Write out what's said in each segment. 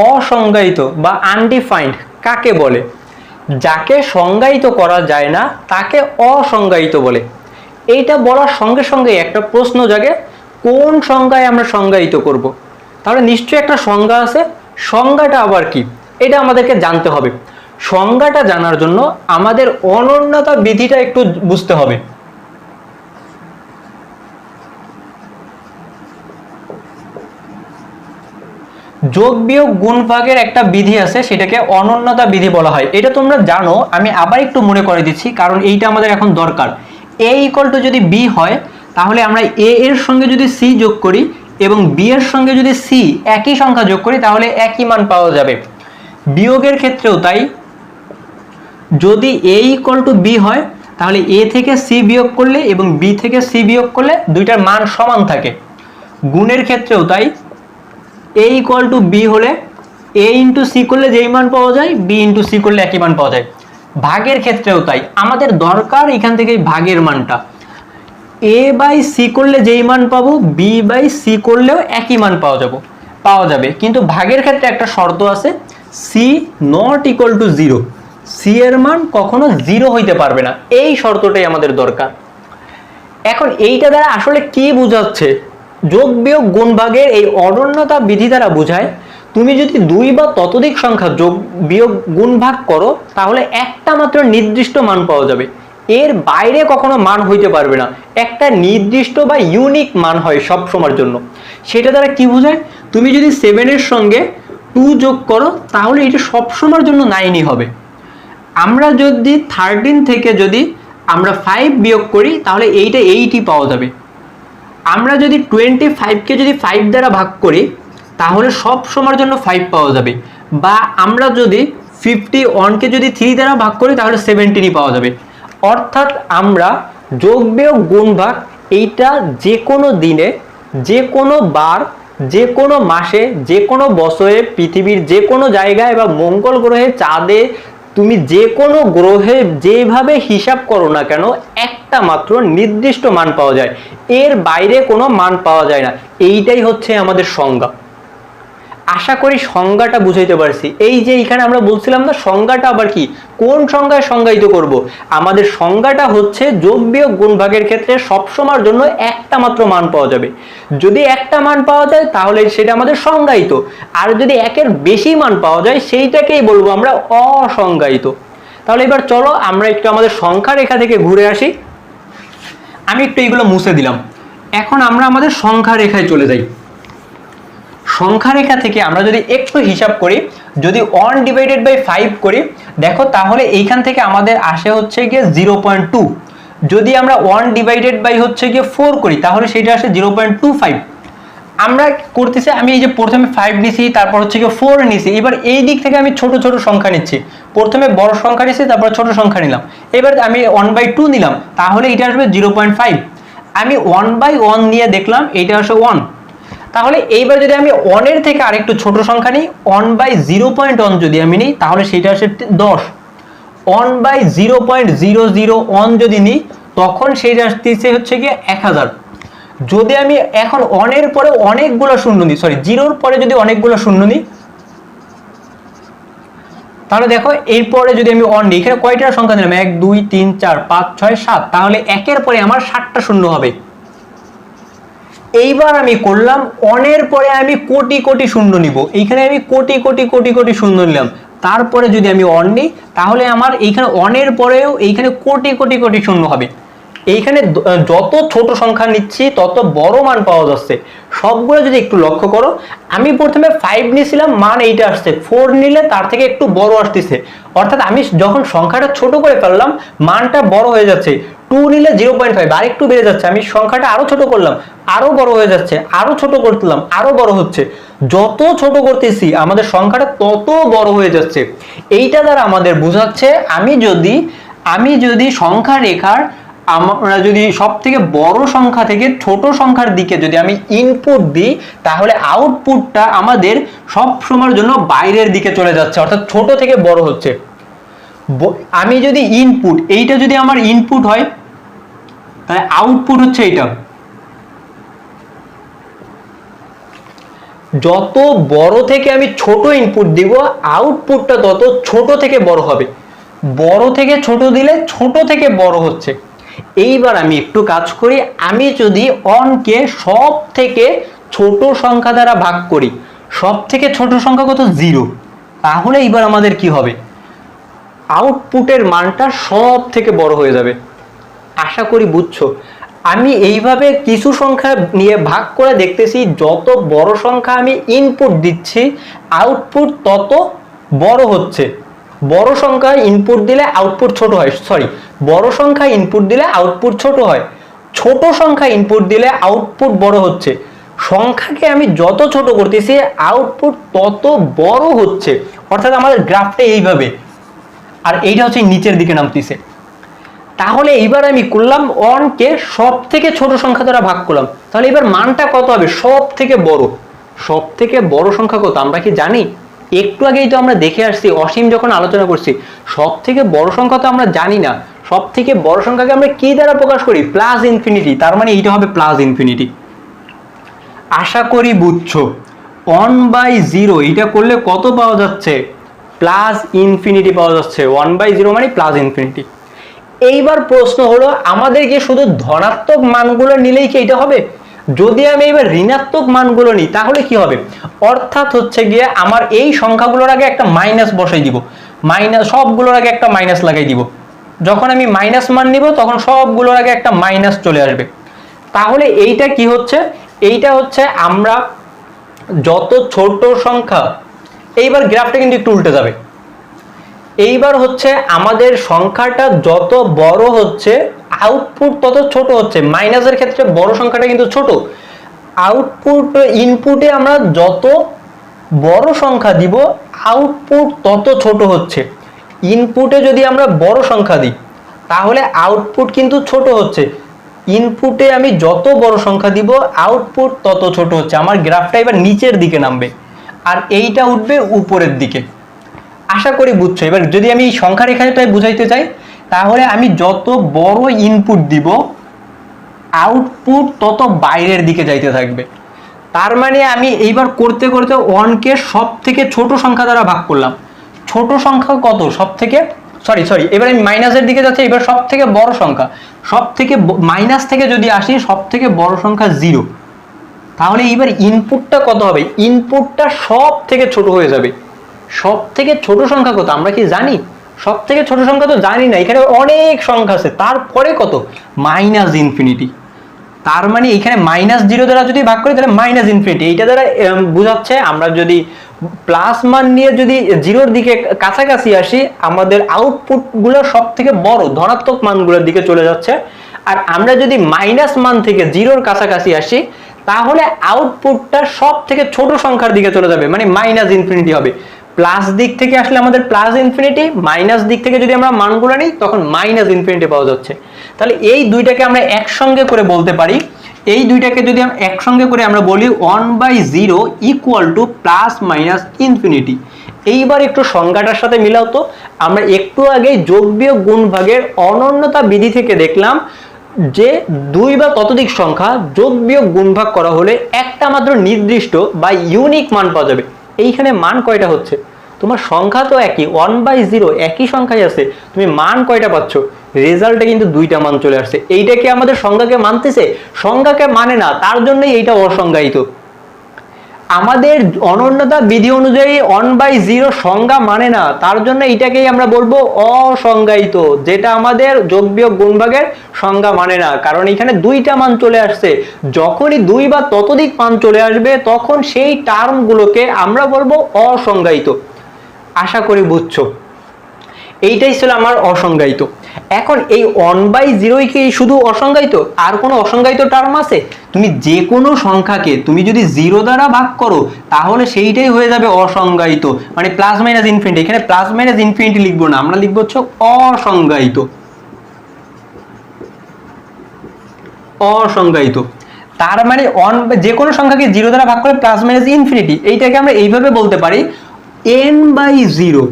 অসংজ্ঞায়িত বা আনডিফাইন্ড কাকে বলে? যাকে সংজ্ঞায়িত করা যায় না তাকে অসংজ্ঞায়িত বলে। এইটা বলার সঙ্গে সঙ্গে একটা প্রশ্ন জাগে, কোন সংজ্ঞায় আমরা সংজ্ঞায়িত করব? তাহলে নিশ্চয়ই একটা সংজ্ঞা আছে, সংজ্ঞাটা আবার কি এটা আমাদেরকে জানতে হবে। সংজ্ঞাটা জানার জন্য আমাদের অনন্যতা বিধিটা একটু বুঝতে হবে। যোগ বিয়োগ গুণ ভাগের একটা বিধি আছে, সেটাকে অনন্যতা বিধি বলা হয়। এটা তোমরা জানো, আমি আবার একটু মনে করে দিচ্ছি কারণ এইটা আমাদের এখন দরকার। a ইকুয়াল টু যদি b হয় তাহলে আমরা a এর সঙ্গে যদি c যোগ করি এবং b এর সঙ্গে যদি c একই সংখ্যা যোগ করি তাহলে একই মান পাওয়া যাবে। বিয়োগের ক্ষেত্রেও তাই, যদি a ইকুয়াল টু b হয় তাহলে a থেকে c বিয়োগ করলে এবং b থেকে c বিয়োগ করলে দুইটার মান সমান থাকে। গুণের ক্ষেত্রেও তাই, a ইকুয়াল টু b হলে a ইন্টু c করলে যেই মান পাওয়া যায় b ইন্টু c করলে একই মান পাওয়া যায়। ভাগের ক্ষেত্রেও তাই, আমাদের দরকার এখান থেকে ভাগের মানটা। a বাই c করলে যেই মান পাবো b বাই c করলেও একই মান পাওয়া যাবে। কিন্তু ভাগের ক্ষেত্রে একটা শর্ত আছে, c not equal to 0, c এর মান কখনো 0 হইতে পারবে না, এই শর্তটাই আমাদের দরকার। এখন এইটা দ্বারা আসলে কি বোঝাচ্ছে? যোগ বিয়োগ গুণ ভাগের এই অনন্যতা বিধি দ্বারা বোঝায়, তুমি যদি দুই বা ততোধিক সংখ্যা যোগ বিয়োগ গুণ ভাগ করো তাহলে একটা মাত্র নির্দিষ্ট মান পাওয়া যাবে, এর বাইরে কখনো মান হইতে পারবে না। একটা নির্দিষ্ট বা ইউনিক মান হয় সব সময়ের জন্য। সেটা দ্বারা কি বোঝায়? তুমি যদি 7 এর সঙ্গে 2 যোগ করো তাহলে এটা সব সময়ের জন্য 9ই হবে। আমরা যদি 13 থেকে যদি আমরা 5 বিয়োগ করি তাহলে এইটা 8ই পাওয়া যাবে। আমরা যদি 25কে যদি 5 দ্বারা ভাগ করি তাহলে সব সময়ের জন্য 5 পাওয়া যাবে। বা আমরা যদি 51কে যদি 3 দ্বারা ভাগ করি তাহলে 17ই পাওয়া যাবে। অর্থাৎ আমরা যোগ বিয়োগ গুণ ভাগ এইটা যে কোনো দিনে, যে কোনো বার, যে কোনো মাসে, যে কোনো বছরে, পৃথিবীর যে কোনো জায়গায় বা মঙ্গল গ্রহে, চাঁদে, তুমি যে কোনো গ্রহে যেভাবে হিসাব করো না কেন একটা মাত্র নির্দিষ্ট মান পাওয়া যায়, এর বাইরে কোনো মান পাওয়া যায় না। এইটাই হচ্ছে আমাদের সংজ্ঞা। আশা করি সংজ্ঞাটা বুঝাইতে পারছি। এই যে এখানে আমরা বলছিলাম না সংজ্ঞাটা আবার কি, কোন সংজ্ঞায় সংজ্ঞায়িত করব? আমাদের সংজ্ঞাটা হচ্ছে যোগ বিয়োগ গুণ ভাগের ক্ষেত্রে সবসময়ের জন্য একটা মাত্র মান পাওয়া যাবে। যদি একটা মান পাওয়া যায় তাহলে সেটা আমাদের সংজ্ঞায়িত, আর যদি একের বেশি মান পাওয়া যায় সেইটাকেই বলবো আমরা অসংজ্ঞায়িত। তাহলে এবার চলো আমরা একটু আমাদের সংখ্যা রেখা থেকে ঘুরে আসি। আমি একটু এইগুলো মুছে দিলাম। এখন আমরা আমাদের সংখ্যা রেখায় চলে যাই। সংখ্যা রেখা থেকে আমরা যদি একটু হিসাব করি, যদি 1 ডিভাইডেড বাই 5 করি দেখো তাহলে এইখান থেকে আমাদের আসে হচ্ছে গিয়ে 0.2। যদি আমরা 1 ডিভাইডেড বাই হচ্ছে গিয়ে 4 করি তাহলে সেটা আসে 0.25। আমরা করতেছি, আমি এই যে প্রথমে 5 নিছি, তারপর হচ্ছে গিয়ে 4 নিছি, এবার এই দিক থেকে আমি ছোট ছোট সংখ্যা নিচ্ছি। প্রথমে বড় সংখ্যা নিছি, তারপর ছোট সংখ্যা নিলাম, এবার আমি 1/2 নিলাম তাহলে এটা আসবে 0.5। আমি 1/1 নিয়ে দেখলাম এইটা আসে 1। তাহলে এইবার যদি আমি 1 এর থেকে আরেকটু ছোট সংখ্যা নিই, 1/0.1 যদি আমি নিই তাহলে সেটা আসে 10। 1/0.001 যদি নিই তখন সেইটা আসতেছে হচ্ছে গিয়ে 1000। যদি আমি এখন 1 এর পরে অনেকগুলো শূন্য নিই, সরি 0 পরে যদি অনেকগুলো শূন্য নিই তাহলে দেখো এরপরে যদি আমি 1 নিই, এখানে কয়টা সংখ্যা নিলাম? 1 2 3 4 5 6 7, তাহলে একের পরে আমার 7টা শূন্য হবে। এইবার আমি করলাম 1 এর পরে আমি কোটি কোটি শূন্য নিব, এইখানে আমি কোটি কোটি কোটি কোটি শূন্য নিলাম। তারপরে যদি আমি 1 নিই তাহলে আমার এইখানে 1 এর পরেও এইখানে কোটি কোটি কোটি শূন্য হবে। এইখানে যত ছোট সংখ্যা নিচ্ছি তত বড় মান পাওয়া যাচ্ছে। সবগুলো যদি একটু লক্ষ্য করো, আমি প্রথমে 5 নিয়েছিলাম, মান এইটা আসছে, 4 নিলে তার থেকে একটু বড় আসতেছে। অর্থাৎ আমি যখন সংখ্যাটা ছোট করে ফেললাম মানটা বড় হয়ে যাচ্ছে। 2 নিলে 0.5 আর একটু বেড়ে যাচ্ছে, আমি সংখ্যাটা আরো ছোট করলাম, আরো বড় হয়ে যাচ্ছে, আরো ছোট করলাম, আরো বড় হচ্ছে। যত ছোট করতেছি আমাদের সংখ্যাটা তত বড় হয়ে যাচ্ছে। এইটা দ্বারা আমাদের বোঝাচ্ছে আমি যদি সংখ্যা রেখার আমরা যদি সব থেকে বড় সংখ্যা থেকে ছোট সংখ্যার দিকে যদি আমি ইনপুট দিই তাহলে আউটপুটটা আমাদের সব সময়ের জন্য বাইরের দিকে চলে যাচ্ছে, অর্থাৎ ছোট থেকে বড় হচ্ছে। আমি যদি ইনপুট, এইটা যদি আমার ইনপুট হয় তাহলে আউটপুট হচ্ছে এইটা। যত বড় থেকে আমি ছোট ইনপুট দিব আউটপুটটা তত ছোট থেকে বড় হবে, বড় থেকে ছোট দিলে ছোট থেকে বড় হচ্ছে। এইবার আমি একটু কাজ করি, আমি যদি অনকে সব থেকে ছোট সংখ্যা দ্বারা ভাগ করি, সব থেকে ছোট সংখ্যা কত 0, তাহলে এইবার আমাদের কি হবে, আউটপুটের মানটা সব থেকে বড় হয়ে যাবে। আশা করি বুঝছো। আমি এইভাবে কিছু সংখ্যা নিয়ে ভাগ করে দেখতেছি, যত বড় সংখ্যা আমি ইনপুট দিচ্ছি আউটপুট তত বড় হচ্ছে। বড় সংখ্যা ইনপুট দিলে আউটপুট ছোট হয়, সরি, বড় সংখ্যা ইনপুট দিলে আউটপুট ছোট হয়, ছোট সংখ্যা ইনপুট দিলে আউটপুট বড় হচ্ছে। সংখ্যাকে আমি যত ছোট করতেছি আউটপুট তত বড় হচ্ছে, অর্থাৎ আমাদের গ্রাফটা এইভাবে, আর এইটা হচ্ছে নিচের দিকে নামতেছে। তাহলে এইবার আমি করলাম অনকে সব থেকে ছোট সংখ্যা দ্বারা ভাগ করলাম, তাহলে এবার মানটা কত হবে, সব থেকে বড়। সব থেকে বড় সংখ্যা কত আমরা কি জানি? একটু আগেই তো আমরা দেখে আসছি, অসীম যখন আলোচনা করছি, সব থেকে বড় সংখ্যা তো আমরা জানি না। সব থেকে বড় সংখ্যাকে আমরা কি দ্বারা প্রকাশ করি, প্লাস ইনফিনিটি, তার মানে এইটা হবে প্লাস ইনফিনিটি। আশা করি বুঝছো। 1/0 এটা করলে কত পাওয়া যাচ্ছে, প্লাস ইনফিনিটি পাওয়া যাচ্ছে। 1/0 মানে প্লাস ইনফিনিটি। এইবার প্রশ্ন হলো, আমাদের কি শুধু ধনাত্মক মানগুলো নিলেই কি এটা হবে? যদি আমি এবার ঋণাত্মক মানগুলো নিই তাহলে কি হবে? অর্থাৎ হচ্ছে গিয়ে আমার এই সংখ্যাগুলোর আগে একটা মাইনাস বসাই দিব, মাইনাস, সবগুলোর আগে একটা মাইনাস লাগাই দিব। যখন আমি মাইনাস মান নিব তখন সবগুলোর আগে একটা মাইনাস চলে আসবে। তাহলে এইটা কি হচ্ছে, এইটা হচ্ছে আমরা যত ছোট সংখ্যা, এইবার গ্রাফটা কিন্তু একটু উল্টে যাবে। এইবার হচ্ছে আমাদের সংখ্যাটা যত বড় হচ্ছে আউটপুট তত ছোট হচ্ছে। মাইনাসের ক্ষেত্রে বড় সংখ্যাটা কিন্তু ছোট, আউটপুট ইনপুটে আমরা যত বড় সংখ্যা দিব আউটপুট তত ছোট হচ্ছে। ইনপুটে যদি আমরা বড় সংখ্যা দিই তাহলে আউটপুট কিন্তু ছোট হচ্ছে, ইনপুটে আমি যত বড় সংখ্যা দিব আউটপুট তত ছোট হচ্ছে। আমার গ্রাফটা এবার নিচের দিকে নামবে আর এইটা উঠবে উপরের দিকে। আশা করি বুঝছো। এবার যদি আমি এই সংখ্যা রেখাটাই বুঝাইতে চাই তাহলে আমি যত বড় ইনপুট দিব আউটপুট তত বাইরের দিকে যাইতে থাকবে। তার মানে আমি এইবার করতে করতে 1কে সব থেকে ছোট সংখ্যা দ্বারা ভাগ করলাম। ছোট সংখ্যা কত, সব থেকে, সরি, এবার আমি মাইনাসের দিকে যাচ্ছি। এবার সব থেকে বড় সংখ্যা, সব থেকে মাইনাস থেকে যদি আসি সব থেকে বড় সংখ্যা 0, তাহলে এইবার ইনপুটটা কত হবে, ইনপুটটা সব থেকে ছোট হয়ে যাবে। সব থেকে ছোট সংখ্যা কত আমরা কি জানি? সব থেকে ছোট সংখ্যা তো জানি না, এখানে অনেক সংখ্যা আছে। তারপরে কত, মাইনাস ইনফিনিটি। তার মানে এখানে -0 দ্বারা যদি ভাগ করি তাহলে মাইনাস ইনফিনিটি। এইটা দ্বারা বোঝাচ্ছে আমরা যদি প্লাস মান নিয়ে যদি 0-র দিকে কাছাকাছি আসি আমাদের আউটপুট গুলো সব থেকে বড় ধনাত্মক মানগুলোর দিকে চলে যাচ্ছে। আর আমরা যদি মাইনাস মান থেকে 0-র কাছাকাছি আসি তাহলে আউটপুটটা সব থেকে ছোট সংখ্যার দিকে চলে যাবে, মানে মাইনাস ইনফিনিটি হবে। প্লাস দিক থেকে আসলে আমাদের প্লাস ইনফিনিটি, মাইনাস দিক থেকে যদি আমরা মানগুলো নিই তখন মাইনাস ইনফিনিটি পাওয়া যাচ্ছে। তাহলে এই দুইটাকে আমরা একসঙ্গে করে বলতে পারি, এই দুইটাকে যদি আমরা একসঙ্গে করে আমরা বলি 1/0 equal to plus minus infinity. এইবার একটু সংজ্ঞাটার সাথে মিলাও তো। আমরা একটু আগে যোগ বিয়োগ গুণ ভাগের অনন্যতা বিধি থেকে দেখলাম যে দুই বা ততোধিক সংখ্যা যোগ বিয়োগ গুণ ভাগ করা হলে একটা মাত্র নির্দিষ্ট বা ইউনিক মান পাওয়া যাবে। এইখানে মান কয়টা হচ্ছে, তোমার সংখ্যা তো একই, 1/0 একই সংখ্যাই আছে, তুমি মান কয়টা পাচ্ছ, রেজাল্টে কিন্তু দুইটা মান চলে আসছে। এইটা কি আমাদের সংখ্যাকে মানতেছে? সংখ্যাকে মানে না, তার জন্যই এইটা অসংজ্ঞায়িত। আমাদের অনন্যতা বিধি অনুযায়ী 1/0 সংজ্ঞা মানে না, তার জন্য এটাকেই আমরা বলবো অসংজ্ঞায়িত, যেটা আমাদের যোগ বিয়োগ গুণ ভাগের সংজ্ঞা মানে না। কারণ এখানে দুইটা মান চলে আসছে, যখনই দুই বা ততোধিক মান চলে আসবে তখন সেই টার্মগুলোকে আমরা বলবো অসংজ্ঞায়িত। আশা করি বুঝছো। এইটাই ছিল আমার অসংজ্ঞায়িত। এখন এই 1/0 কি শুধু অসংজ্ঞায়িত, আর কোনো অসংজ্ঞায়িত টার্ম আছে? তুমি যে কোনো সংখ্যাকে তুমি যদি 0 দ্বারা ভাগ করো তাহলে সেইটাই হয়ে যাবে অসংজ্ঞায়িত, মানে প্লাস মাইনাস ইনফিনিটি। এখানে প্লাস মাইনাস ইনফিনিটি লিখবো না, আমরা লিখবো হচ্ছে অসংজ্ঞায়িত। অসংজ্ঞায়িত তার মানে যে কোনো সংখ্যাকে 0 দ্বারা ভাগ করে প্লাস মাইনাস ইনফিনিটি, এইটাকে আমরা এইভাবে বলতে পারি n/0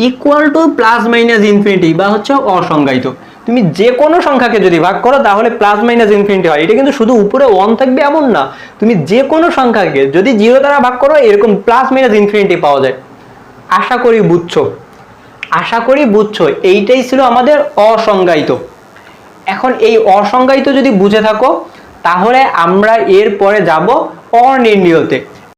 equal to plus minus infinity বা হচ্ছে অসংজ্ঞায়িত। তুমি যে কোনো সংখ্যাকে যদি ভাগ করো তাহলে প্লাস মাইনাস ইনফিনিটি হয়। এটা কিন্তু শুধু উপরে 1 থাকবে এমন না, তুমি যে কোনো সংখ্যাকে যদি 0 দ্বারা ভাগ করো এরকম প্লাস মাইনাস ইনফিনিটি পাওয়া যায়। আশা করি বুঝছো, আশা করি বুঝছো। এইটাই ছিল আমাদের অসংজ্ঞায়িত। এখন এই অসংজ্ঞায়িত যদি বুঝে থাকো তাহলে আমরা এর পরে যাব অনির্ণীয়তে।